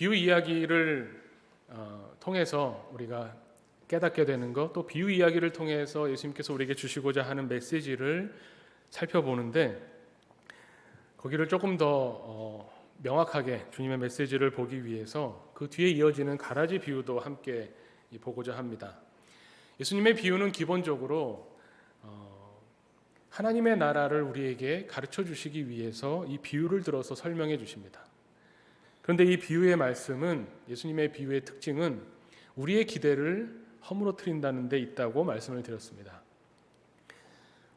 비유 이야기를 통해서 우리가 깨닫게 되는 것, 또 비유 이야기를 통해서 예수님께서 우리에게 주시고자 하는 메시지를 살펴보는데, 거기를 조금 더 명확하게 주님의 메시지를 보기 위해서 그 뒤에 이어지는 가라지 비유도 함께 보고자 합니다. 예수님의 비유는 기본적으로 하나님의 나라를 우리에게 가르쳐 주시기 위해서 이 비유를 들어서 설명해 주십니다. 그런데 이 비유의 말씀은, 예수님의 비유의 특징은 우리의 기대를 허물어뜨린다는 데 있다고 말씀을 드렸습니다.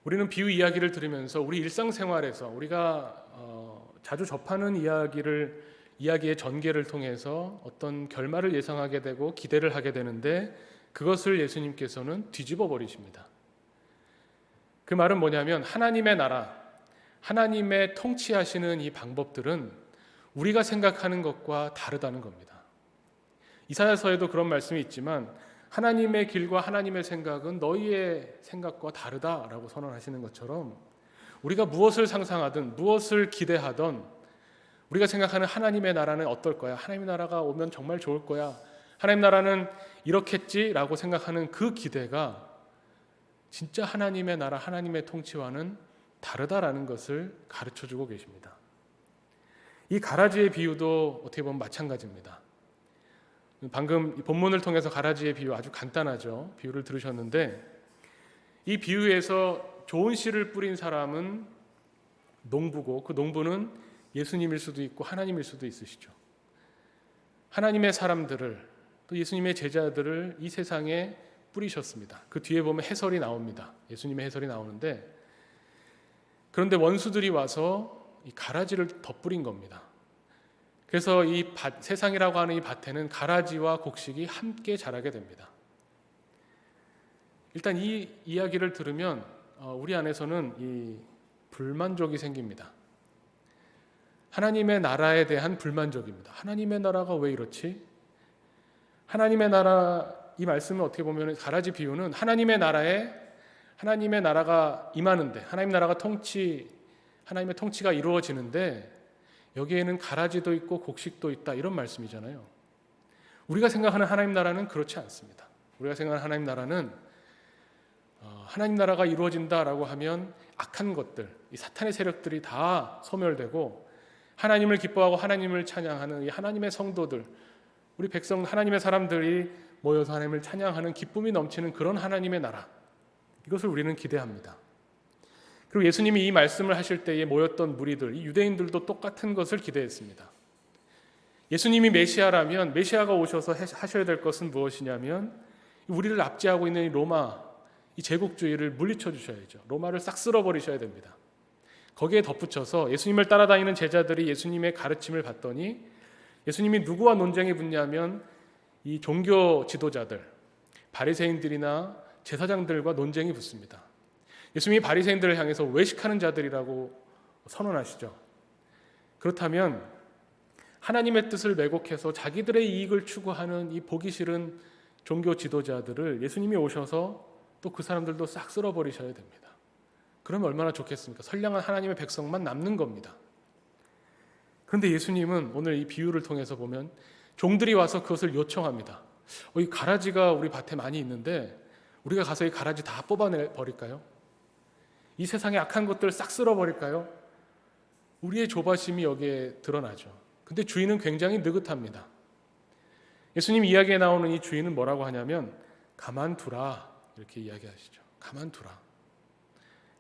우리는 비유 이야기를 들으면서 우리 일상생활에서 우리가 자주 접하는 이야기의 전개를 통해서 어떤 결말을 예상하게 되고 기대를 하게 되는데, 그것을 예수님께서는 뒤집어 버리십니다. 그 말은 뭐냐면, 하나님의 나라, 하나님의 통치하시는 이 방법들은 우리가 생각하는 것과 다르다는 겁니다. 이사야서에도 그런 말씀이 있지만, 하나님의 길과 하나님의 생각은 너희의 생각과 다르다라고 선언하시는 것처럼, 우리가 무엇을 상상하든 무엇을 기대하던 우리가 생각하는 하나님의 나라는 어떨 거야, 하나님의 나라가 오면 정말 좋을 거야, 하나님 나라는 이렇겠지라고 생각하는 그 기대가 진짜 하나님의 나라, 하나님의 통치와는 다르다라는 것을 가르쳐주고 계십니다. 이 가라지의 비유도 어떻게 보면 마찬가지입니다. 방금 본문을 통해서 가라지의 비유, 아주 간단하죠, 비유를 들으셨는데, 이 비유에서 좋은 씨를 뿌린 사람은 농부고, 그 농부는 예수님일 수도 있고 하나님일 수도 있으시죠. 하나님의 사람들을, 또 예수님의 제자들을 이 세상에 뿌리셨습니다. 그 뒤에 보면 해설이 나옵니다. 예수님의 해설이 나오는데, 그런데 원수들이 와서 이 가라지를 덧뿌린 겁니다. 그래서 이 세상이라고 하는 이 밭에는 가라지와 곡식이 함께 자라게 됩니다. 일단 이 이야기를 들으면 우리 안에서는 이 불만족이 생깁니다. 하나님의 나라에 대한 불만족입니다. 하나님의 나라가 왜 이렇지? 하나님의 나라, 이 말씀은 어떻게 보면, 가라지 비유는 하나님의 나라가 임하는데, 하나님의 통치가 이루어지는데 여기에는 가라지도 있고 곡식도 있다, 이런 말씀이잖아요. 우리가 생각하는 하나님 나라는 그렇지 않습니다. 우리가 생각하는 하나님 나라는 하나님 나라가 이루어진다라고 하면 악한 것들, 이 사탄의 세력들이 다 소멸되고 하나님을 기뻐하고 하나님을 찬양하는 이 하나님의 성도들, 우리 백성, 하나님의 사람들이 모여서 하나님을 찬양하는 기쁨이 넘치는 그런 하나님의 나라, 이것을 우리는 기대합니다. 그리고 예수님이 이 말씀을 하실 때에 모였던 무리들, 이 유대인들도 똑같은 것을 기대했습니다. 예수님이 메시아라면 메시아가 오셔서 하셔야 될 것은 무엇이냐면, 우리를 압제하고 있는 이 로마, 이 제국주의를 물리쳐 주셔야죠. 로마를 싹 쓸어버리셔야 됩니다. 거기에 덧붙여서 예수님을 따라다니는 제자들이 예수님의 가르침을 받더니, 예수님이 누구와 논쟁이 붙냐면 이 종교 지도자들, 바리새인들이나 제사장들과 논쟁이 붙습니다. 예수님이 바리새인들을 향해서 외식하는 자들이라고 선언하시죠. 그렇다면 하나님의 뜻을 왜곡해서 자기들의 이익을 추구하는 이 보기 싫은 종교 지도자들을 예수님이 오셔서 또 그 사람들도 싹 쓸어버리셔야 됩니다. 그러면 얼마나 좋겠습니까? 선량한 하나님의 백성만 남는 겁니다. 그런데 예수님은 오늘 이 비유를 통해서 보면 종들이 와서 그것을 요청합니다. 이 가라지가 우리 밭에 많이 있는데 우리가 가서 이 가라지 다 뽑아내버릴까요? 이 세상의 악한 것들을 싹 쓸어버릴까요? 우리의 조바심이 여기에 드러나죠. 근데 주인은 굉장히 느긋합니다. 예수님 이야기에 나오는 이 주인은 뭐라고 하냐면, 가만두라, 이렇게 이야기하시죠. 가만두라.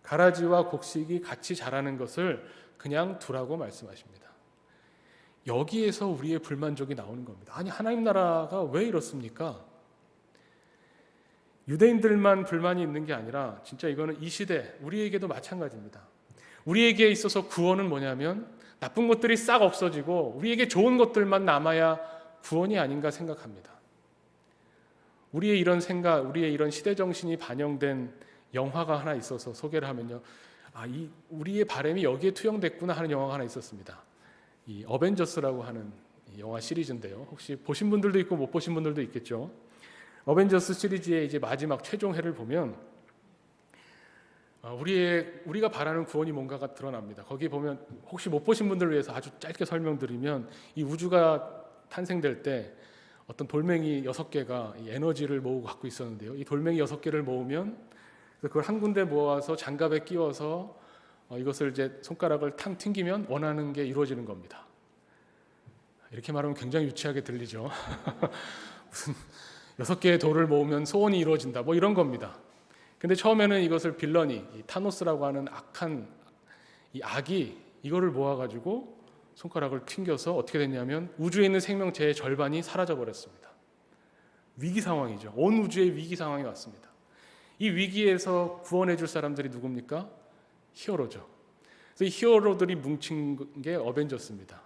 가라지와 곡식이 같이 자라는 것을 그냥 두라고 말씀하십니다. 여기에서 우리의 불만족이 나오는 겁니다. 아니, 하나님 나라가 왜 이렇습니까? 유대인들만 불만이 있는 게 아니라 진짜 이거는 이 시대 우리에게도 마찬가지입니다. 우리에게 있어서 구원은 뭐냐면 나쁜 것들이 싹 없어지고 우리에게 좋은 것들만 남아야 구원이 아닌가 생각합니다. 우리의 이런 생각, 우리의 이런 시대 정신이 반영된 영화가 하나 있어서 소개를 하면요, 우리의 바람이 여기에 투영됐구나 하는 영화가 하나 있었습니다. 이 어벤져스라고 하는 영화 시리즈인데요. 혹시 보신 분들도 있고 못 보신 분들도 있겠죠. 어벤져스 시리즈의 이제 마지막 최종회를 보면 우리가 바라는 구원이 뭔가가 드러납니다. 거기 보면, 혹시 못 보신 분들을 위해서 아주 짧게 설명드리면, 이 우주가 탄생될 때 어떤 돌멩이 6개가 이 에너지를 모으고 갖고 있었는데요. 이 돌멩이 6개를 모으면 그걸 한 군데 모아서 장갑에 끼워서 이것을 이제 손가락을 탕 튕기면 원하는 게 이루어지는 겁니다. 이렇게 말하면 굉장히 유치하게 들리죠. 무슨 6개의 돌을 모으면 소원이 이루어진다 뭐 이런 겁니다. 근데 처음에는 이것을 빌런이, 이 타노스라고 하는 악한 이 악이 이거를 모아가지고 손가락을 튕겨서 어떻게 됐냐면 우주에 있는 생명체의 절반이 사라져 버렸습니다. 위기 상황이죠. 온 우주의 위기 상황이 왔습니다. 이 위기에서 구원해 줄 사람들이 누굽니까? 히어로죠. 그래서 이 히어로들이 뭉친 게 어벤져스입니다.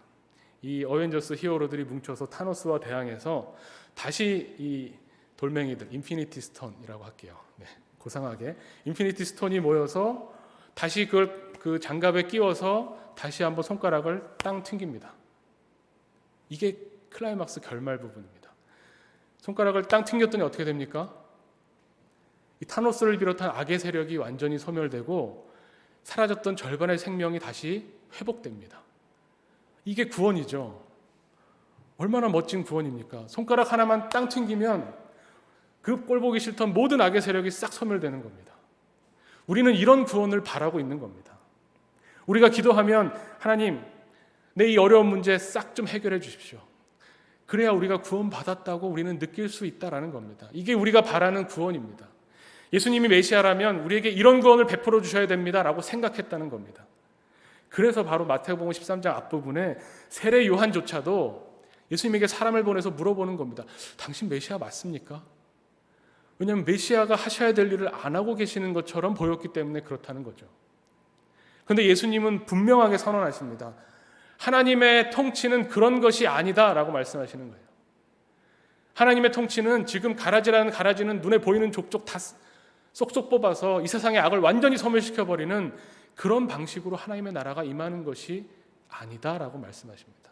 이 어벤져스 히어로들이 뭉쳐서 타노스와 대항해서 다시 이 돌멩이들, 인피니티 스톤이라고 할게요. 네, 고상하게 인피니티 스톤이 모여서 다시 그걸 그 장갑에 끼워서 다시 한번 손가락을 땅 튕깁니다. 이게 클라이막스 결말 부분입니다. 손가락을 땅 튕겼더니 어떻게 됩니까? 이 타노스를 비롯한 악의 세력이 완전히 소멸되고 사라졌던 절반의 생명이 다시 회복됩니다. 이게 구원이죠. 얼마나 멋진 구원입니까? 손가락 하나만 땅 튕기면 그 꼴 보기 싫던 모든 악의 세력이 싹 소멸되는 겁니다. 우리는 이런 구원을 바라고 있는 겁니다. 우리가 기도하면 하나님, 내 이 어려운 문제 싹 좀 해결해 주십시오. 그래야 우리가 구원받았다고 우리는 느낄 수 있다라는 겁니다. 이게 우리가 바라는 구원입니다. 예수님이 메시아라면 우리에게 이런 구원을 베풀어 주셔야 됩니다라고 생각했다는 겁니다. 그래서 바로 마태복음 13장 앞부분에 세례 요한조차도 예수님에게 사람을 보내서 물어보는 겁니다. 당신 메시아 맞습니까? 왜냐하면 메시아가 하셔야 될 일을 안 하고 계시는 것처럼 보였기 때문에 그렇다는 거죠. 그런데 예수님은 분명하게 선언하십니다. 하나님의 통치는 그런 것이 아니다라고 말씀하시는 거예요. 하나님의 통치는 지금 가라지라는 가라지는 눈에 보이는 족족 다 쏙쏙 뽑아서 이 세상의 악을 완전히 소멸시켜버리는 그런 방식으로 하나님의 나라가 임하는 것이 아니다라고 말씀하십니다.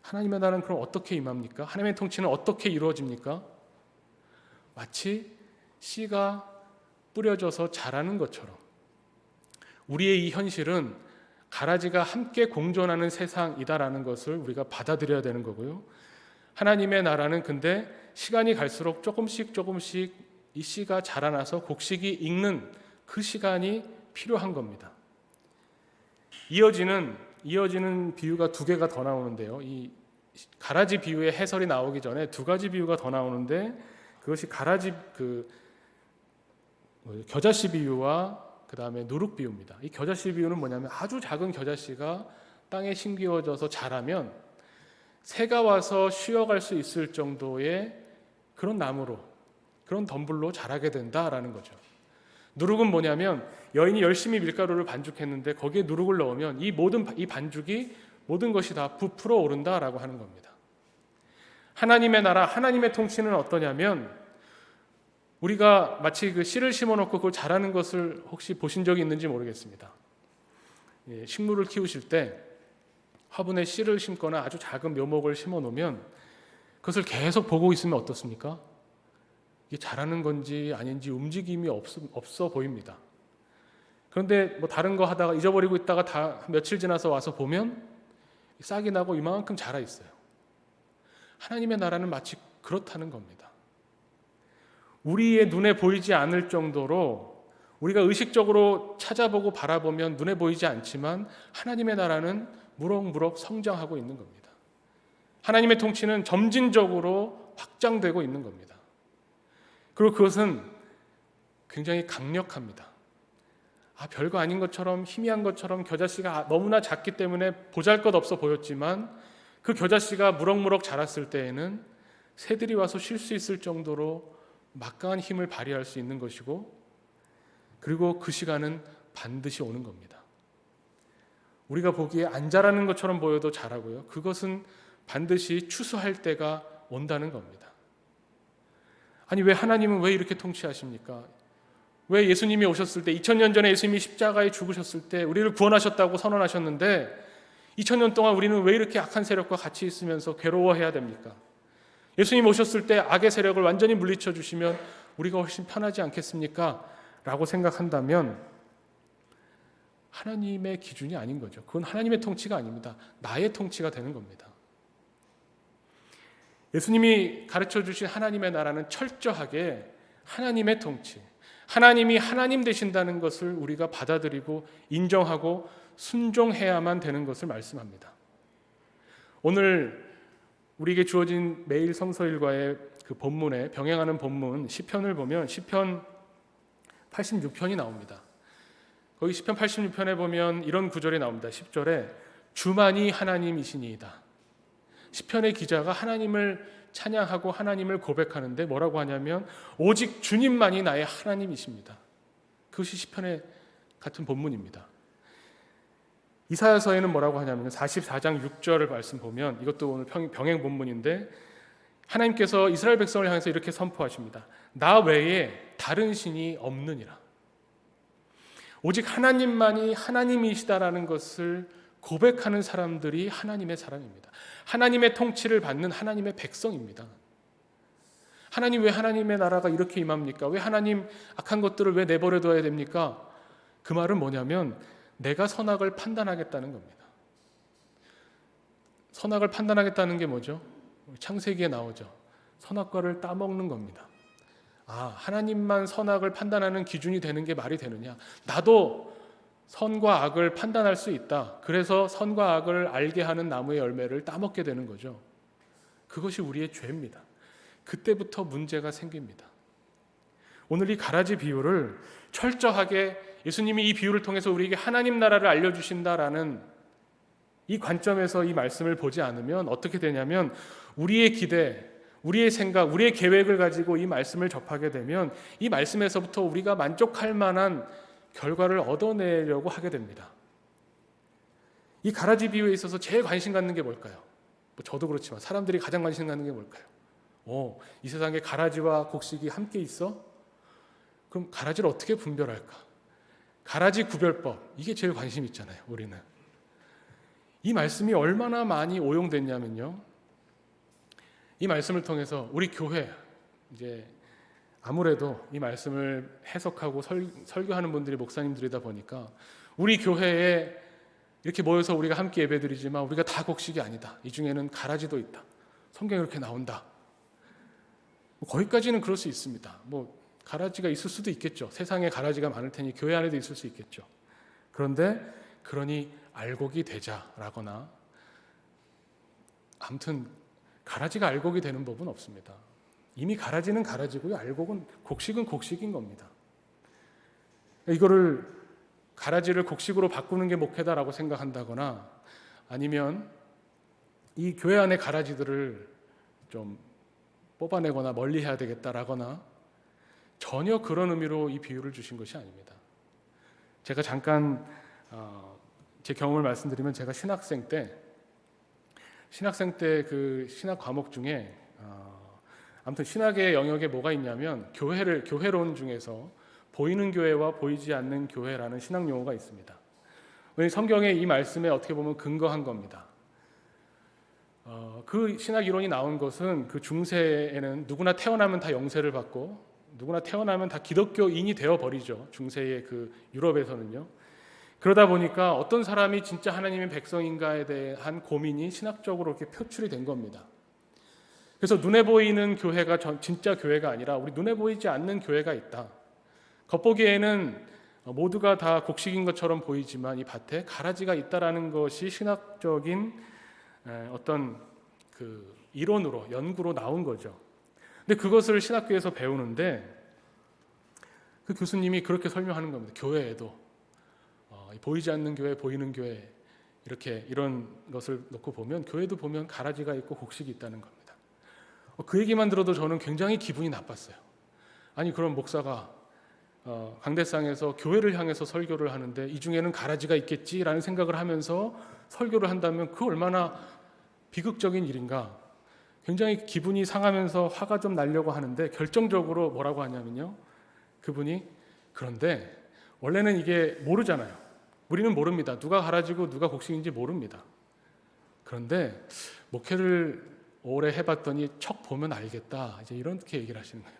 하나님의 나라는 그럼 어떻게 임합니까? 하나님의 통치는 어떻게 이루어집니까? 마치 씨가 뿌려져서 자라는 것처럼 우리의 이 현실은 가라지가 함께 공존하는 세상이다라는 것을 우리가 받아들여야 되는 거고요. 하나님의 나라는 근데 시간이 갈수록 조금씩 이 씨가 자라나서 곡식이 익는 그 시간이 필요한 겁니다. 이어지는 비유가 2개가 더 나오는데요. 이 가라지 비유의 해설이 나오기 전에 2가지 비유가 더 나오는데 그것이 가라지 겨자씨 비유와 그 다음에 누룩 비유입니다. 이 겨자씨 비유는 뭐냐면 아주 작은 겨자씨가 땅에 심기워져서 자라면 새가 와서 쉬어갈 수 있을 정도의 그런 나무로, 그런 덤불로 자라게 된다라는 거죠. 누룩은 뭐냐면 여인이 열심히 밀가루를 반죽했는데 거기에 누룩을 넣으면 이 반죽이 모든 것이 다 부풀어 오른다라고 하는 겁니다. 하나님의 나라, 하나님의 통치는 어떠냐면 우리가 마치 그 씨를 심어놓고 그걸 자라는 것을 혹시 보신 적이 있는지 모르겠습니다. 식물을 키우실 때 화분에 씨를 심거나 아주 작은 묘목을 심어놓으면 그것을 계속 보고 있으면 어떻습니까? 이게 자라는 건지 아닌지 움직임이 없어 보입니다. 그런데 뭐 다른 거 하다가 잊어버리고 있다가 다 며칠 지나서 와서 보면 싹이 나고 이만큼 자라 있어요. 하나님의 나라는 마치 그렇다는 겁니다. 우리의 눈에 보이지 않을 정도로 우리가 의식적으로 찾아보고 바라보면 눈에 보이지 않지만 하나님의 나라는 무럭무럭 성장하고 있는 겁니다. 하나님의 통치는 점진적으로 확장되고 있는 겁니다. 그리고 그것은 굉장히 강력합니다. 별거 아닌 것처럼 희미한 것처럼 겨자씨가 너무나 작기 때문에 보잘것없어 보였지만 그 겨자씨가 무럭무럭 자랐을 때에는 새들이 와서 쉴 수 있을 정도로 막강한 힘을 발휘할 수 있는 것이고 그리고 그 시간은 반드시 오는 겁니다. 우리가 보기에 안 자라는 것처럼 보여도 자라고요. 그것은 반드시 추수할 때가 온다는 겁니다. 아니 왜 하나님은 왜 이렇게 통치하십니까? 왜 예수님이 오셨을 때 2000년 전에 예수님이 십자가에 죽으셨을 때 우리를 구원하셨다고 선언하셨는데 2000년 동안 우리는 왜 이렇게 악한 세력과 같이 있으면서 괴로워해야 됩니까? 예수님 오셨을 때 악의 세력을 완전히 물리쳐 주시면 우리가 훨씬 편하지 않겠습니까? 라고 생각한다면 하나님의 기준이 아닌 거죠. 그건 하나님의 통치가 아닙니다. 나의 통치가 되는 겁니다. 예수님이 가르쳐 주신 하나님의 나라는 철저하게 하나님의 통치, 하나님이 하나님 되신다는 것을 우리가 받아들이고 인정하고 순종해야만 되는 것을 말씀합니다. 오늘 우리에게 주어진 매일 성서일과의 그 본문에 병행하는 본문 시편을 보면 시편 86편이 나옵니다. 거기 시편 86편에 보면 이런 구절이 나옵니다. 10절에 주만이 하나님이시니이다. 시편의 기자가 하나님을 찬양하고 하나님을 고백하는데 뭐라고 하냐면 오직 주님만이 나의 하나님이십니다. 그것이 시편의 같은 본문입니다. 이사야서에는 뭐라고 하냐면 44장 6절을 말씀 보면 이것도 오늘 병행 본문인데 하나님께서 이스라엘 백성을 향해서 이렇게 선포하십니다. 나 외에 다른 신이 없느니라. 오직 하나님만이 하나님이시다라는 것을 고백하는 사람들이 하나님의 사람입니다. 하나님의 통치를 받는 하나님의 백성입니다. 하나님 왜 하나님의 나라가 이렇게 임합니까? 왜 하나님 악한 것들을 왜 내버려둬야 됩니까? 그 말은 뭐냐면 내가 선악을 판단하겠다는 겁니다. 선악을 판단하겠다는 게 뭐죠? 창세기에 나오죠. 선악과를 따먹는 겁니다. 하나님만 선악을 판단하는 기준이 되는 게 말이 되느냐? 나도 선과 악을 판단할 수 있다. 그래서 선과 악을 알게 하는 나무의 열매를 따먹게 되는 거죠. 그것이 우리의 죄입니다. 그때부터 문제가 생깁니다. 오늘 이 가라지 비유를 철저하게 예수님이 이 비유를 통해서 우리에게 하나님 나라를 알려주신다라는 이 관점에서 이 말씀을 보지 않으면 어떻게 되냐면 우리의 기대, 우리의 생각, 우리의 계획을 가지고 이 말씀을 접하게 되면 이 말씀에서부터 우리가 만족할 만한 결과를 얻어내려고 하게 됩니다. 이 가라지 비유에 있어서 제일 관심 갖는 게 뭘까요? 저도 그렇지만 사람들이 가장 관심 갖는 게 뭘까요? 이 세상에 가라지와 곡식이 함께 있어? 그럼 가라지를 어떻게 분별할까? 가라지 구별법, 이게 제일 관심 있잖아요, 우리는. 이 말씀이 얼마나 많이 오용됐냐면요. 이 말씀을 통해서 우리 교회, 이제 아무래도 이 말씀을 해석하고 설교하는 분들이 목사님들이다 보니까 우리 교회에 이렇게 모여서 우리가 함께 예배드리지만 우리가 다 곡식이 아니다. 이 중에는 가라지도 있다. 성경에 이렇게 나온다. 거기까지는 그럴 수 있습니다. 가라지가 있을 수도 있겠죠. 세상에 가라지가 많을 테니 교회 안에도 있을 수 있겠죠. 그런데 그러니 알곡이 되자라거나 아무튼 가라지가 알곡이 되는 법은 없습니다. 이미 가라지는 가라지고요. 알곡은 곡식은 곡식인 겁니다. 이거를 가라지를 곡식으로 바꾸는 게 목회다라고 생각한다거나 아니면 이 교회 안의 가라지들을 좀 뽑아내거나 멀리해야 되겠다라거나 전혀 그런 의미로 이 비유를 주신 것이 아닙니다. 제가 잠깐 제 경험을 말씀드리면 제가 신학생 때 그 신학 과목 중에 아무튼 신학의 영역에 뭐가 있냐면 교회론 중에서 보이는 교회와 보이지 않는 교회라는 신학 용어가 있습니다. 성경의 이 말씀에 어떻게 보면 근거한 겁니다. 그 신학 이론이 나온 것은 그 중세에는 누구나 태어나면 다 영세를 받고 누구나 태어나면 다 기독교인이 되어버리죠. 중세의 그 유럽에서는요. 그러다 보니까 어떤 사람이 진짜 하나님의 백성인가에 대한 고민이 신학적으로 이렇게 표출이 된 겁니다. 그래서 눈에 보이는 교회가 진짜 교회가 아니라 우리 눈에 보이지 않는 교회가 있다. 겉보기에는 모두가 다 곡식인 것처럼 보이지만 이 밭에 가라지가 있다라는 것이 신학적인 어떤 그 이론으로 연구로 나온 거죠. 근데 그것을 신학교에서 배우는데 그 교수님이 그렇게 설명하는 겁니다. 교회에도 보이지 않는 교회, 보이는 교회 이렇게 이런 것을 놓고 보면 교회도 보면 가라지가 있고 곡식이 있다는 겁니다. 그 얘기만 들어도 저는 굉장히 기분이 나빴어요. 아니 그럼 목사가 강대상에서 교회를 향해서 설교를 하는데 이 중에는 가라지가 있겠지라는 생각을 하면서 설교를 한다면 그 얼마나 비극적인 일인가. 굉장히 기분이 상하면서 화가 좀 나려고 하는데 결정적으로 뭐라고 하냐면요. 그분이 그런데 원래는 이게 모르잖아요. 우리는 모릅니다. 누가 가라지고 누가 곡식인지 모릅니다. 그런데 목회를 오래 해봤더니 척 보면 알겠다. 이제 이렇게 얘기를 하시는 거예요.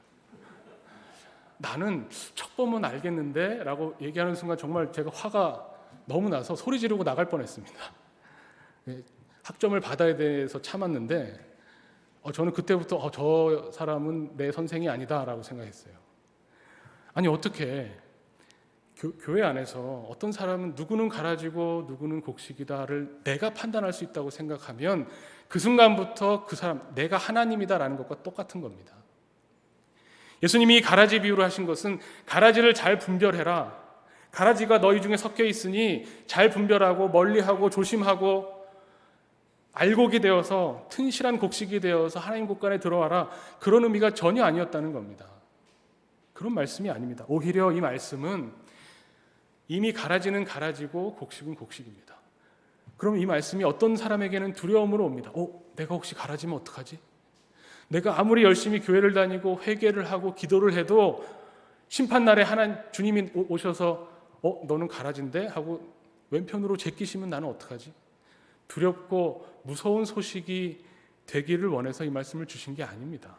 나는 척 보면 알겠는데 라고 얘기하는 순간 정말 제가 화가 너무 나서 소리 지르고 나갈 뻔했습니다. 학점을 받아야 돼서 참았는데 저는 그때부터 저 사람은 내 선생이 아니다라고 생각했어요. 아니 어떻게 교회 안에서 어떤 사람은 누구는 가라지고 누구는 곡식이다를 내가 판단할 수 있다고 생각하면 그 순간부터 그 사람 내가 하나님이다라는 것과 똑같은 겁니다. 예수님이 가라지 비유를 하신 것은 가라지를 잘 분별해라. 가라지가 너희 중에 섞여 있으니 잘 분별하고 멀리하고 조심하고 알곡이 되어서 튼실한 곡식이 되어서 하나님 곳간에 들어와라. 그런 의미가 전혀 아니었다는 겁니다. 그런 말씀이 아닙니다. 오히려 이 말씀은 이미 가라지는 가라지고 곡식은 곡식입니다. 그럼 이 말씀이 어떤 사람에게는 두려움으로 옵니다. 내가 혹시 가라지면 어떡하지? 내가 아무리 열심히 교회를 다니고 회개를 하고 기도를 해도 심판날에 주님이 오셔서 너는 가라진데? 하고 왼편으로 제끼시면 나는 어떡하지? 두렵고 무서운 소식이 되기를 원해서 이 말씀을 주신 게 아닙니다.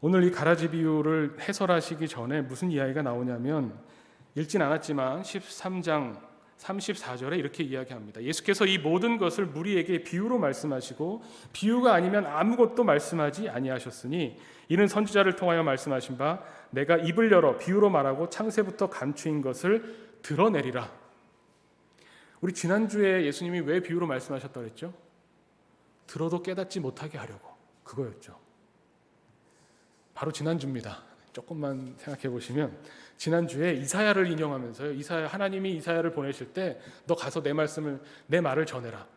오늘 이 가라지 비유를 해설하시기 전에 무슨 이야기가 나오냐면 읽진 않았지만 13장 34절에 이렇게 이야기합니다. 예수께서 이 모든 것을 무리에게 비유로 말씀하시고 비유가 아니면 아무것도 말씀하지 아니하셨으니 이는 선지자를 통하여 말씀하신 바 내가 입을 열어 비유로 말하고 창세부터 감추인 것을 드러내리라. 우리 지난주에 예수님이 왜 비유로 말씀하셨다고 했죠? 들어도 깨닫지 못하게 하려고. 그거였죠. 바로 지난주입니다. 조금만 생각해 보시면 지난주에 이사야를 인용하면서요. 하나님이 이사야를 보내실 때 너 가서 내 말을 전해라.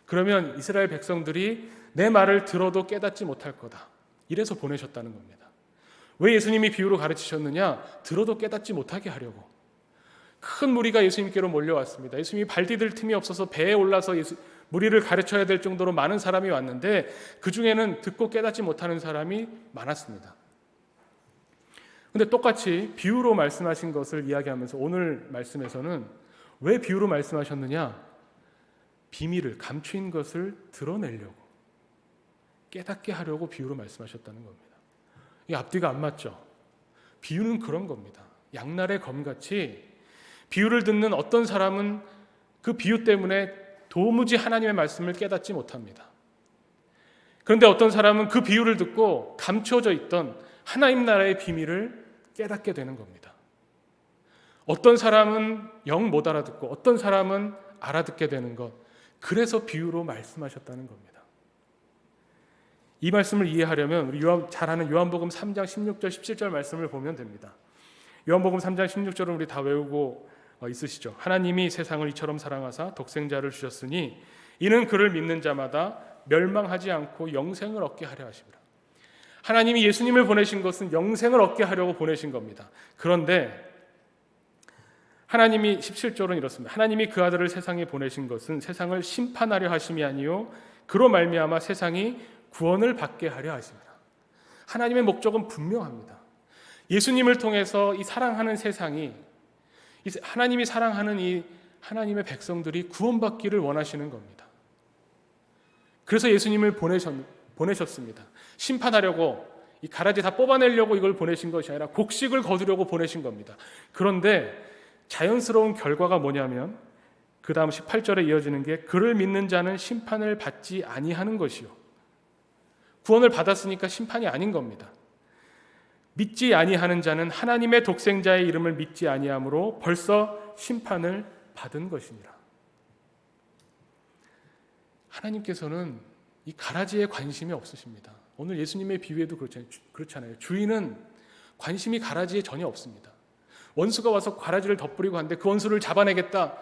그러면 이스라엘 백성들이 내 말을 들어도 깨닫지 못할 거다. 이래서 보내셨다는 겁니다. 왜 예수님이 비유로 가르치셨느냐? 들어도 깨닫지 못하게 하려고. 큰 무리가 예수님께로 몰려왔습니다. 예수님이 발 디딜 틈이 없어서 배에 올라서 무리를 가르쳐야 될 정도로 많은 사람이 왔는데 그 중에는 듣고 깨닫지 못하는 사람이 많았습니다. 근데 똑같이 비유로 말씀하신 것을 이야기하면서 오늘 말씀에서는 왜 비유로 말씀하셨느냐? 비밀을 감추인 것을 드러내려고, 깨닫게 하려고 비유로 말씀하셨다는 겁니다. 이 앞뒤가 안 맞죠? 비유는 그런 겁니다. 양날의 검같이 비유를 듣는 어떤 사람은 그 비유 때문에 도무지 하나님의 말씀을 깨닫지 못합니다. 그런데 어떤 사람은 그 비유를 듣고 감추어져 있던 하나님 나라의 비밀을 깨닫게 되는 겁니다. 어떤 사람은 영 못 알아듣고 어떤 사람은 알아듣게 되는 것. 그래서 비유로 말씀하셨다는 겁니다. 이 말씀을 이해하려면 우리 잘 아는 요한복음 3장 16절 17절 말씀을 보면 됩니다. 요한복음 3장 16절은 우리 다 외우고 있으시죠. 하나님이 세상을 이처럼 사랑하사 독생자를 주셨으니 이는 그를 믿는 자마다 멸망하지 않고 영생을 얻게 하려 하심이라. 하나님이 예수님을 보내신 것은 영생을 얻게 하려고 보내신 겁니다. 그런데 하나님이 17절은 이렇습니다. 하나님이 그 아들을 세상에 보내신 것은 세상을 심판하려 하심이 아니요 그로 말미암아 세상이 구원을 받게 하려 하심이라. 하나님의 목적은 분명합니다. 예수님을 통해서 이 사랑하는 세상이 하나님이 사랑하는 이 하나님의 백성들이 구원받기를 원하시는 겁니다. 그래서 예수님을 보내셨습니다. 심판하려고 이 가라지 다 뽑아내려고 이걸 보내신 것이 아니라 곡식을 거두려고 보내신 겁니다. 그런데 자연스러운 결과가 뭐냐면 그 다음 18절에 이어지는 게 그를 믿는 자는 심판을 받지 아니하는 것이요. 구원을 받았으니까 심판이 아닌 겁니다. 믿지 아니하는 자는 하나님의 독생자의 이름을 믿지 아니하므로 벌써 심판을 받은 것이니라. 하나님께서는 이 가라지에 관심이 없으십니다. 오늘 예수님의 비유에도 그렇잖아요. 주인은 관심이 가라지에 전혀 없습니다. 원수가 와서 가라지를 덧뿌리고 하는데 그 원수를 잡아내겠다.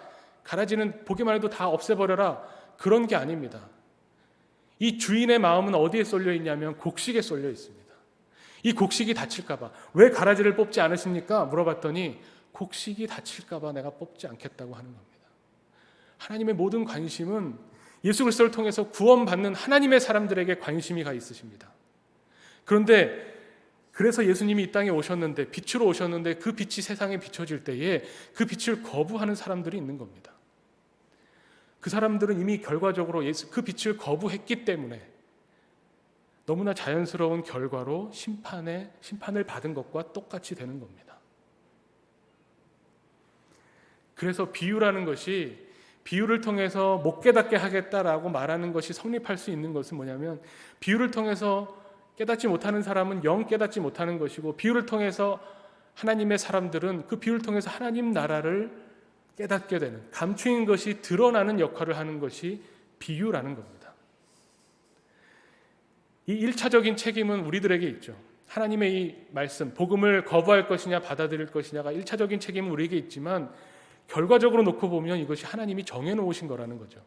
가라지는 보기만 해도 다 없애버려라. 그런 게 아닙니다. 이 주인의 마음은 어디에 쏠려 있냐면 곡식에 쏠려 있습니다. 이 곡식이 다칠까 봐. 왜 가라지를 뽑지 않으십니까? 물어봤더니 곡식이 다칠까 봐 내가 뽑지 않겠다고 하는 겁니다. 하나님의 모든 관심은 예수 그리스도를 통해서 구원받는 하나님의 사람들에게 관심이 가 있으십니다. 그런데 그래서 예수님이 이 땅에 오셨는데 빛으로 오셨는데 그 빛이 세상에 비춰질 때에 그 빛을 거부하는 사람들이 있는 겁니다. 그 사람들은 이미 결과적으로 그 빛을 거부했기 때문에 너무나 자연스러운 결과로 심판을 받은 것과 똑같이 되는 겁니다. 그래서 비유라는 것이 비유를 통해서 못 깨닫게 하겠다라고 말하는 것이 성립할 수 있는 것은 뭐냐면, 비유를 통해서 깨닫지 못하는 사람은 영 깨닫지 못하는 것이고, 비유를 통해서 하나님의 사람들은 그 비유를 통해서 하나님 나라를 깨닫게 되는, 감추인 것이 드러나는 역할을 하는 것이 비유라는 겁니다. 이 1차적인 책임은 우리들에게 있죠. 하나님의 이 말씀, 복음을 거부할 것이냐 받아들일 것이냐가 1차적인 책임은 우리에게 있지만, 결과적으로 놓고 보면 이것이 하나님이 정해놓으신 거라는 거죠.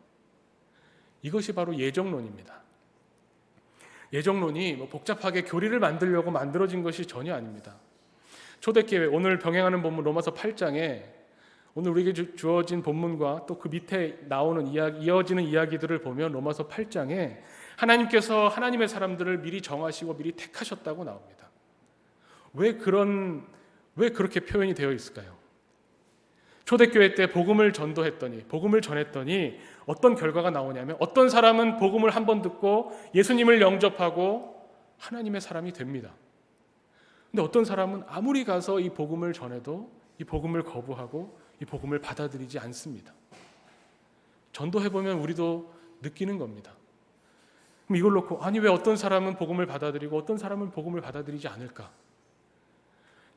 이것이 바로 예정론입니다. 예정론이 복잡하게 교리를 만들려고 만들어진 것이 전혀 아닙니다. 초대교회, 오늘 병행하는 본문 로마서 8장에 오늘 우리에게 주어진 본문과 또 그 밑에 나오는 이어지는 이야기들을 보면 로마서 8장에 하나님께서 하나님의 사람들을 미리 정하시고 미리 택하셨다고 나옵니다. 왜 그렇게 표현이 되어 있을까요? 초대교회 때 복음을 전했더니 어떤 결과가 나오냐면, 어떤 사람은 복음을 한번 듣고 예수님을 영접하고 하나님의 사람이 됩니다. 근데 어떤 사람은 아무리 가서 이 복음을 전해도 이 복음을 거부하고 이 복음을 받아들이지 않습니다. 전도해보면 우리도 느끼는 겁니다. 그럼 이걸 놓고 아니 왜 어떤 사람은 복음을 받아들이고 어떤 사람은 복음을 받아들이지 않을까?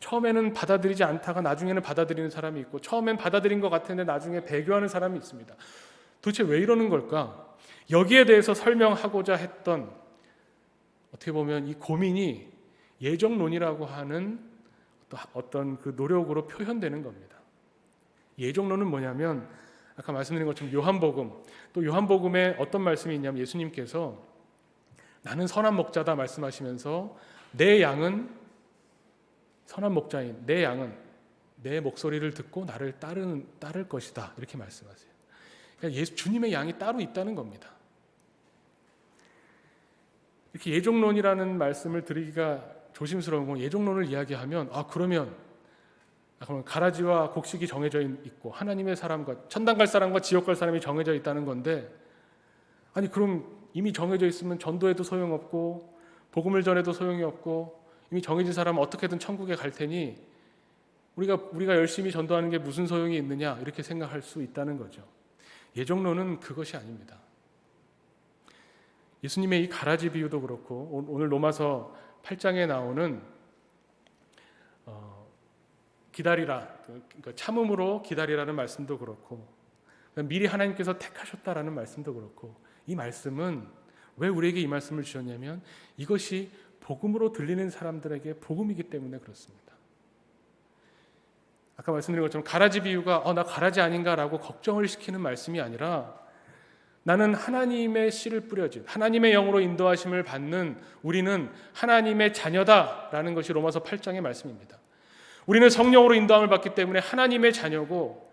처음에는 받아들이지 않다가 나중에는 받아들이는 사람이 있고, 처음엔 받아들인 것 같은데 나중에 배교하는 사람이 있습니다. 도대체 왜 이러는 걸까? 여기에 대해서 설명하고자 했던, 어떻게 보면 이 고민이 예정론이라고 하는 어떤 그 노력으로 표현되는 겁니다. 예정론은 뭐냐면, 아까 말씀드린 것처럼 요한복음, 또 요한복음에 어떤 말씀이 있냐면, 예수님께서 나는 선한 목자다 말씀하시면서 내 양은, 선한 목자인 내 양은 내 목소리를 듣고 나를 따를 것이다, 이렇게 말씀하세요. 그러니까 주님의 양이 따로 있다는 겁니다. 이렇게 예정론이라는 말씀을 드리기가 조심스러운 건, 예정론을 이야기하면 그러면 가라지와 곡식이 정해져 있고 하나님의 사람과 천당 갈 사람과 지옥 갈 사람이 정해져 있다는 건데, 아니 그럼 이미 정해져 있으면 전도해도 소용없고 복음을 전해도 소용이 없고 이미 정해진 사람은 어떻게든 천국에 갈 테니 우리가 열심히 전도하는 게 무슨 소용이 있느냐, 이렇게 생각할 수 있다는 거죠. 예정론은 그것이 아닙니다. 예수님의 이 가라지 비유도 그렇고, 오늘 로마서 8장에 나오는 기다리라, 참음으로 기다리라는 말씀도 그렇고, 미리 하나님께서 택하셨다라는 말씀도 그렇고, 이 말씀은 왜 우리에게 이 말씀을 주셨냐면, 이것이 복음으로 들리는 사람들에게 복음이기 때문에 그렇습니다. 아까 말씀드린 것처럼 가라지 비유가 나 가라지 아닌가라고 걱정을 시키는 말씀이 아니라, 나는 하나님의 씨를 뿌려진, 하나님의 영으로 인도하심을 받는 우리는 하나님의 자녀다라는 것이 로마서 8장의 말씀입니다. 우리는 성령으로 인도함을 받기 때문에 하나님의 자녀고,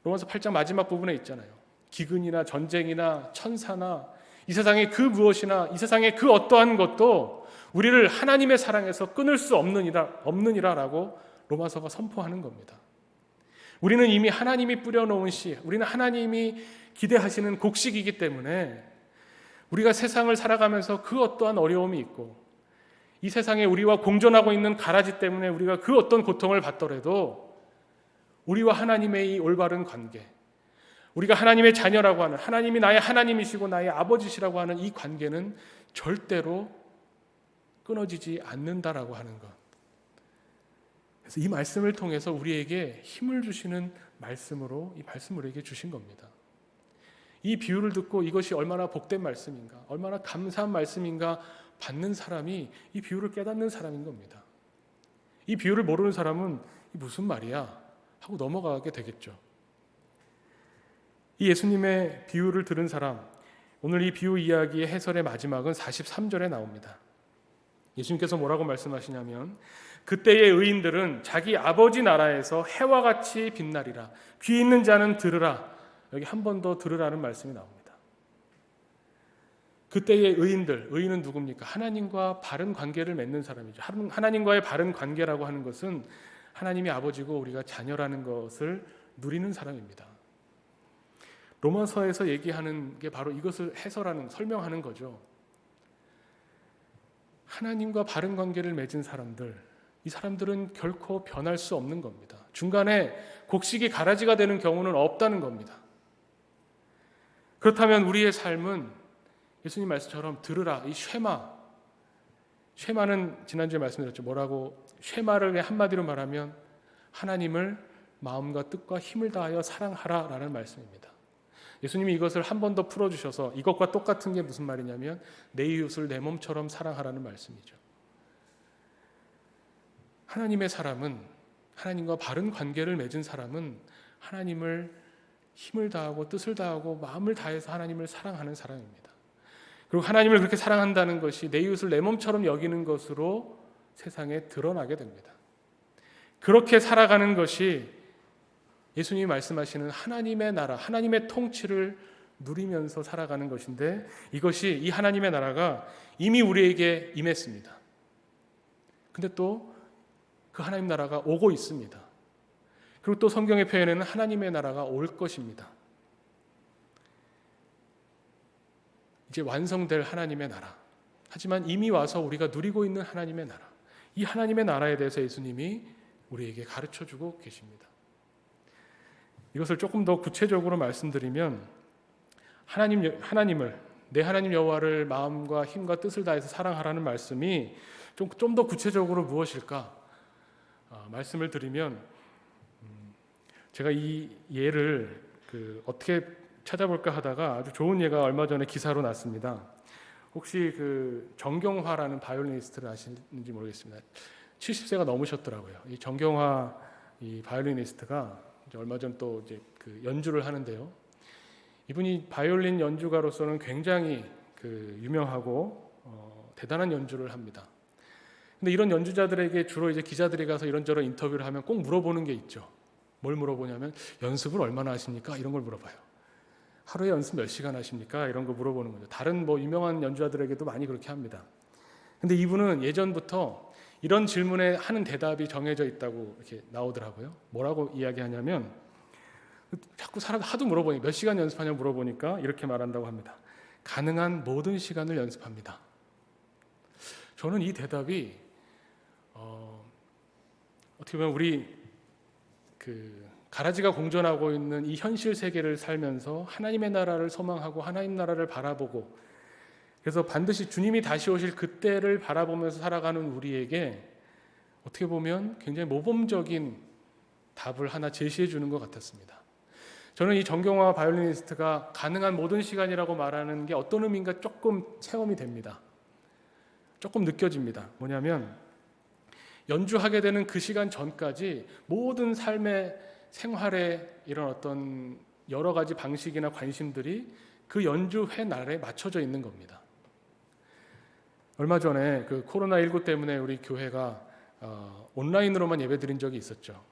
로마서 8장 마지막 부분에 있잖아요. 기근이나 전쟁이나 천사나 이 세상의 그 무엇이나 이 세상의 그 어떠한 것도 우리를 하나님의 사랑에서 끊을 수 없느니라라고 로마서가 선포하는 겁니다. 우리는 이미 하나님이 뿌려놓은 씨, 우리는 하나님이 기대하시는 곡식이기 때문에 우리가 세상을 살아가면서 그 어떠한 어려움이 있고, 이 세상에 우리와 공존하고 있는 가라지 때문에 우리가 그 어떤 고통을 받더라도 우리와 하나님의 이 올바른 관계, 우리가 하나님의 자녀라고 하는, 하나님이 나의 하나님이시고 나의 아버지시라고 하는 이 관계는 절대로 끊어지지 않는다라고 하는 것. 그래서 이 말씀을 통해서 우리에게 힘을 주시는 말씀으로 이 말씀을 우리에게 주신 겁니다. 이 비유를 듣고 이것이 얼마나 복된 말씀인가, 얼마나 감사한 말씀인가 받는 사람이 이 비유를 깨닫는 사람인 겁니다. 이 비유를 모르는 사람은 이 무슨 말이야 하고 넘어가게 되겠죠. 이 예수님의 비유를 들은 사람, 오늘 이 비유 이야기의 해설의 마지막은 43절에 나옵니다. 예수님께서 뭐라고 말씀하시냐면, 그때의 의인들은 자기 아버지 나라에서 해와 같이 빛나리라. 귀 있는 자는 들으라. 여기 한 번 더 들으라는 말씀이 나옵니다. 그때의 의인들, 의인은 누굽니까? 하나님과 바른 관계를 맺는 사람이죠. 하나님과의 바른 관계라고 하는 것은 하나님이 아버지고 우리가 자녀라는 것을 누리는 사람입니다. 로마서에서 얘기하는 게 바로 이것을 설명하는 거죠. 하나님과 바른 관계를 맺은 사람들, 이 사람들은 결코 변할 수 없는 겁니다. 중간에 곡식이 가라지가 되는 경우는 없다는 겁니다. 그렇다면 우리의 삶은 예수님 말씀처럼 들으라, 이 쉐마는 지난주에 말씀드렸죠. 뭐라고? 쉐마를 그냥 한마디로 말하면 하나님을 마음과 뜻과 힘을 다하여 사랑하라 라는 말씀입니다. 예수님이 이것을 한 번 더 풀어주셔서 이것과 똑같은 게 무슨 말이냐면 내 이웃을 내 몸처럼 사랑하라는 말씀이죠. 하나님의 사람은, 하나님과 바른 관계를 맺은 사람은 하나님을 힘을 다하고 뜻을 다하고 마음을 다해서 하나님을 사랑하는 사람입니다. 그리고 하나님을 그렇게 사랑한다는 것이 내 이웃을 내 몸처럼 여기는 것으로 세상에 드러나게 됩니다. 그렇게 살아가는 것이 예수님이 말씀하시는 하나님의 나라, 하나님의 통치를 누리면서 살아가는 것인데, 이것이, 이 하나님의 나라가 이미 우리에게 임했습니다. 근데 또 그 하나님 나라가 오고 있습니다. 그리고 또 성경의 표현에는 하나님의 나라가 올 것입니다. 이제 완성될 하나님의 나라. 하지만 이미 와서 우리가 누리고 있는 하나님의 나라. 이 하나님의 나라에 대해서 예수님이 우리에게 가르쳐주고 계십니다. 이것을 조금 더 구체적으로 말씀드리면 하나님을, 내 하나님 여호와를 마음과 힘과 뜻을 다해서 사랑하라는 말씀이 좀 더 구체적으로 무엇일까? 말씀을 드리면, 제가 이 예를 어떻게 찾아볼까 하다가 아주 좋은 예가 얼마 전에 기사로 났습니다. 혹시 정경화라는 바이올리니스트를 아시는지 모르겠습니다. 70세가 넘으셨더라고요. 이 정경화 이 바이올리니스트가 얼마 전 또 이제 연주를 하는데요. 이분이 바이올린 연주가로서는 굉장히 유명하고 대단한 연주를 합니다. 근데 이런 연주자들에게 주로 이제 기자들이 가서 이런저런 인터뷰를 하면 꼭 물어보는 게 있죠. 뭘 물어보냐면 연습을 얼마나 하십니까? 이런 걸 물어봐요. 하루에 연습 몇 시간 하십니까? 이런 거 물어보는 거죠. 다른 유명한 연주자들에게도 많이 그렇게 합니다. 근데 이분은 예전부터 이런 질문에 하는 대답이 정해져 있다고 이렇게 나오더라고요. 뭐라고 이야기하냐면, 자꾸 사람 하도 물어보니 몇 시간 연습하냐고 물어보니까 이렇게 말한다고 합니다. 가능한 모든 시간을 연습합니다. 저는 이 대답이 어떻게 보면 우리 가라지가 공존하고 있는 이 현실 세계를 살면서 하나님의 나라를 소망하고 하나님 나라를 바라보고, 그래서 반드시 주님이 다시 오실 그때를 바라보면서 살아가는 우리에게 어떻게 보면 굉장히 모범적인 답을 하나 제시해 주는 것 같았습니다. 저는 이 정경화 바이올리니스트가 가능한 모든 시간이라고 말하는 게 어떤 의미인가 조금 체험이 됩니다. 조금 느껴집니다. 뭐냐면 연주하게 되는 그 시간 전까지 모든 삶의 생활의 이런 어떤 여러 가지 방식이나 관심들이 그 연주회 날에 맞춰져 있는 겁니다. 얼마 전에 코로나19 때문에 우리 교회가 온라인으로만 예배드린 적이 있었죠.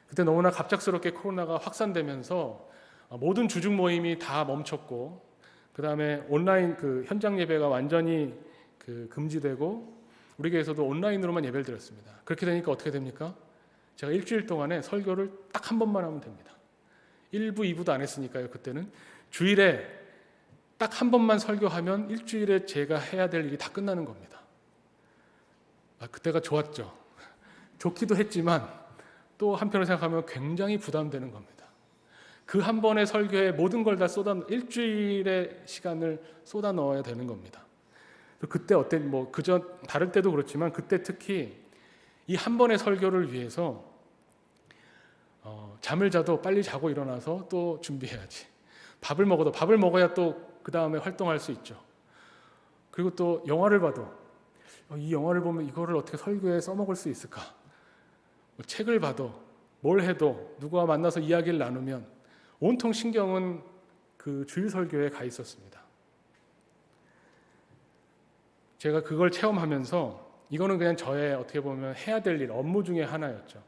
그때 너무나 갑작스럽게 코로나가 확산되면서 모든 주중 모임이 다 멈췄고, 그 다음에 온라인 현장 예배가 완전히 금지되고, 우리 교회에서도 온라인으로만 예배를 드렸습니다. 그렇게 되니까 어떻게 됩니까? 제가 일주일 동안에 설교를 딱 한 번만 하면 됩니다. 1부, 2부도 안 했으니까요. 그때는 주일에 딱 한 번만 설교하면 일주일에 제가 해야 될 일이 다 끝나는 겁니다. 그때가 좋았죠. 좋기도 했지만 또 한편으로 생각하면 굉장히 부담되는 겁니다. 그 한 번의 설교에 모든 걸 다 일주일의 시간을 쏟아 넣어야 되는 겁니다. 그때 다를 때도 그렇지만 그때 특히 이 한 번의 설교를 위해서 잠을 자도 빨리 자고 일어나서 또 준비해야지. 밥을 먹어야 또 그 다음에 활동할 수 있죠. 그리고 또 영화를 봐도 이 영화를 보면 이거를 어떻게 설교에 써먹을 수 있을까? 책을 봐도 뭘 해도 누구와 만나서 이야기를 나누면 온통 신경은 그 주일 설교에 가 있었습니다. 제가 그걸 체험하면서 이거는 그냥 저의 어떻게 보면 해야 될 일, 업무 중에 하나였죠.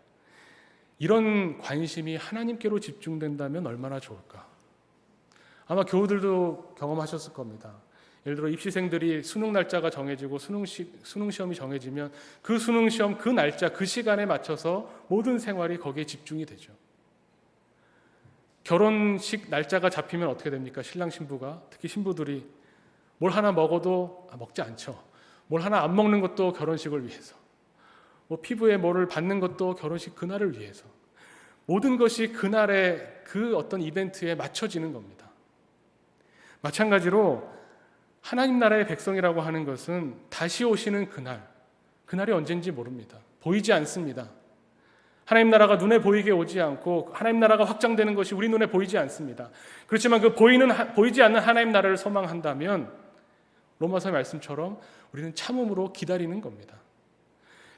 이런 관심이 하나님께로 집중된다면 얼마나 좋을까. 아마 교우들도 경험하셨을 겁니다. 예를 들어 입시생들이 수능 날짜가 정해지고 수능 시험이 정해지면 그 수능 시험 그 날짜 그 시간에 맞춰서 모든 생활이 거기에 집중이 되죠. 결혼식 날짜가 잡히면 어떻게 됩니까? 신랑 신부가, 특히 신부들이 뭘 하나 먹어도 먹지 않죠. 뭘 하나 안 먹는 것도 결혼식을 위해서, 피부에 뭐를 받는 것도 결혼식 그날을 위해서, 모든 것이 그날의 그 어떤 이벤트에 맞춰지는 겁니다. 마찬가지로 하나님 나라의 백성이라고 하는 것은 다시 오시는 그날이 언젠지 모릅니다. 보이지 않습니다. 하나님 나라가 눈에 보이게 오지 않고 하나님 나라가 확장되는 것이 우리 눈에 보이지 않습니다. 그렇지만 그 보이지 않는 하나님 나라를 소망한다면 로마서 말씀처럼 우리는 참음으로 기다리는 겁니다.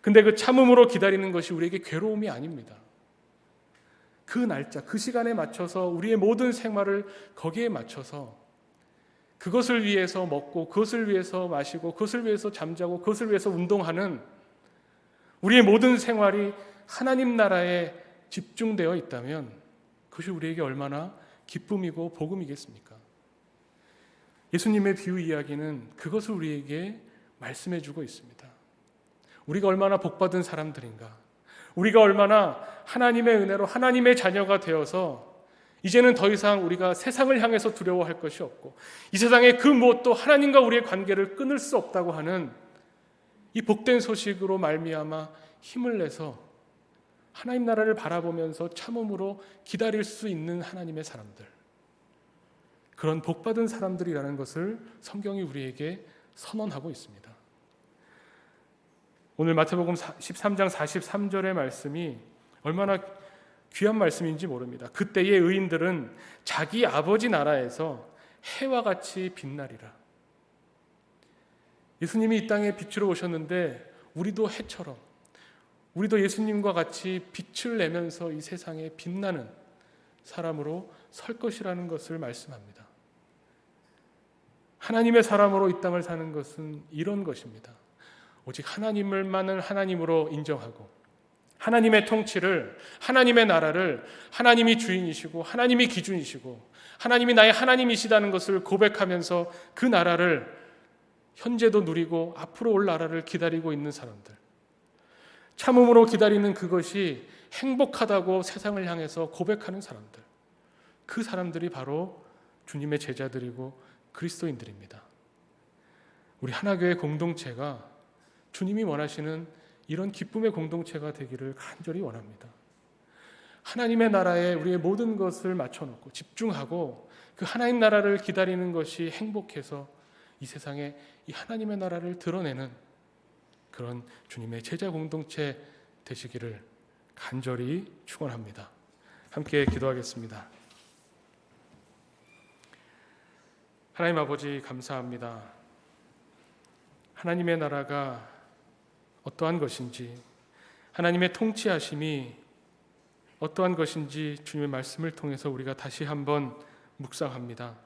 근데 그 참음으로 기다리는 것이 우리에게 괴로움이 아닙니다. 그 날짜, 그 시간에 맞춰서 우리의 모든 생활을 거기에 맞춰서 그것을 위해서 먹고 그것을 위해서 마시고 그것을 위해서 잠자고 그것을 위해서 운동하는 우리의 모든 생활이 하나님 나라에 집중되어 있다면 그것이 우리에게 얼마나 기쁨이고 복음이겠습니까? 예수님의 비유 이야기는 그것을 우리에게 말씀해 주고 있습니다. 우리가 얼마나 복받은 사람들인가, 우리가 얼마나 하나님의 은혜로 하나님의 자녀가 되어서 이제는 더 이상 우리가 세상을 향해서 두려워할 것이 없고 이 세상의 그 무엇도 하나님과 우리의 관계를 끊을 수 없다고 하는 이 복된 소식으로 말미암아 힘을 내서 하나님 나라를 바라보면서 참음으로 기다릴 수 있는 하나님의 사람들, 그런 복받은 사람들이라는 것을 성경이 우리에게 선언하고 있습니다. 오늘 마태복음 13장 43절의 말씀이 얼마나 귀한 말씀인지 모릅니다. 그때의 의인들은 자기 아버지 나라에서 해와 같이 빛나리라. 예수님이 이 땅에 빛으로 오셨는데 우리도 해처럼, 우리도 예수님과 같이 빛을 내면서 이 세상에 빛나는 사람으로 설 것이라는 것을 말씀합니다. 하나님의 사람으로 이 땅을 사는 것은 이런 것입니다. 오직 하나님을만을 하나님으로 인정하고 하나님의 통치를, 하나님의 나라를 하나님이 주인이시고 하나님이 기준이시고 하나님이 나의 하나님이시다는 것을 고백하면서 그 나라를 현재도 누리고 앞으로 올 나라를 기다리고 있는 사람들, 참음으로 기다리는 그것이 행복하다고 세상을 향해서 고백하는 사람들, 그 사람들이 바로 주님의 제자들이고 그리스도인들입니다. 우리 하나교회 공동체가 주님이 원하시는 이런 기쁨의 공동체가 되기를 간절히 원합니다. 하나님의 나라에 우리의 모든 것을 맞춰놓고 집중하고 그 하나님 나라를 기다리는 것이 행복해서 이 세상에 이 하나님의 나라를 드러내는 그런 주님의 제자 공동체 되시기를 간절히 축원합니다. 함께 기도하겠습니다. 하나님 아버지 감사합니다. 하나님의 나라가 어떠한 것인지, 하나님의 통치하심이 어떠한 것인지 주님의 말씀을 통해서 우리가 다시 한번 묵상합니다.